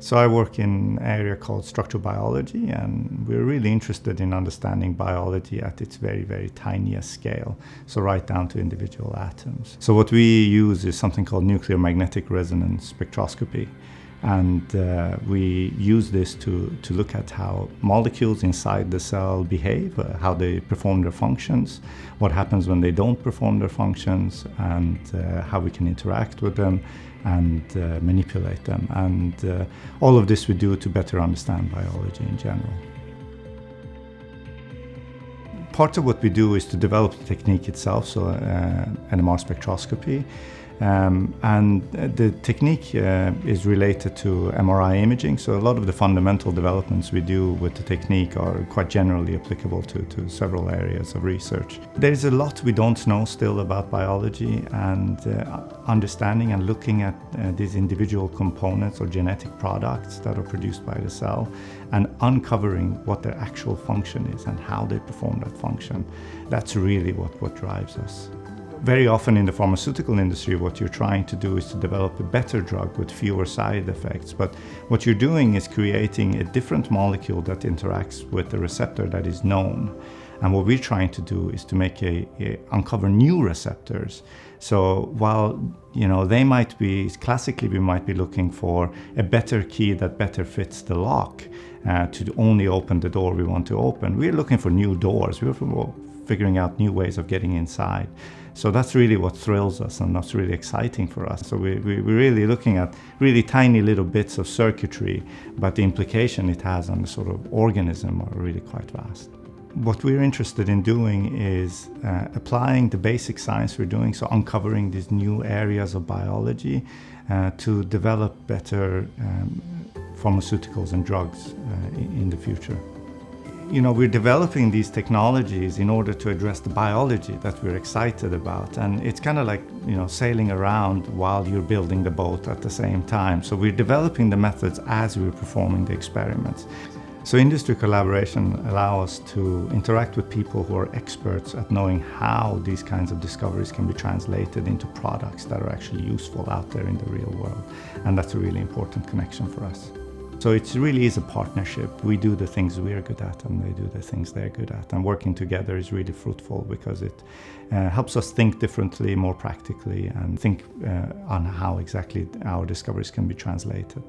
So I work in an area called structural biology, and we're really interested in understanding biology at its very, very tiniest scale, so right down to individual atoms. So what we use is something called nuclear magnetic resonance spectroscopy. And we use this to look at how molecules inside the cell behave, how they perform their functions, what happens when they don't perform their functions, and how we can interact with them and manipulate them. And all of this we do to better understand biology in general. Part of what we do is to develop the technique itself, so NMR spectroscopy. And the technique is related to MRI imaging, so a lot of the fundamental developments we do with the technique are quite generally applicable to several areas of research. There's a lot we don't know still about biology, and understanding and looking at these individual components or genetic products that are produced by the cell and uncovering what their actual function is and how they perform that function. That's really what drives us. Very often in the pharmaceutical industry, what you're trying to do is to develop a better drug with fewer side effects. But what you're doing is creating a different molecule that interacts with the receptor that is known. And what we're trying to do is to uncover new receptors. So while they might be, classically we might be looking for a better key that better fits the lock to only open the door we want to open, we're looking for new doors. We're figuring out new ways of getting inside. So that's really what thrills us, and that's really exciting for us. So we're really looking at really tiny little bits of circuitry, but the implication it has on the sort of organism are really quite vast. What we're interested in doing is applying the basic science we're doing, so uncovering these new areas of biology to develop better pharmaceuticals and drugs in the future. We're developing these technologies in order to address the biology that we're excited about. And it's kind of like, sailing around while you're building the boat at the same time. So we're developing the methods as we're performing the experiments. So industry collaboration allows us to interact with people who are experts at knowing how these kinds of discoveries can be translated into products that are actually useful out there in the real world. And that's a really important connection for us. So it really is a partnership. We do the things we're good at and they do the things they're good at. And working together is really fruitful because it helps us think differently, more practically, and think on how exactly our discoveries can be translated.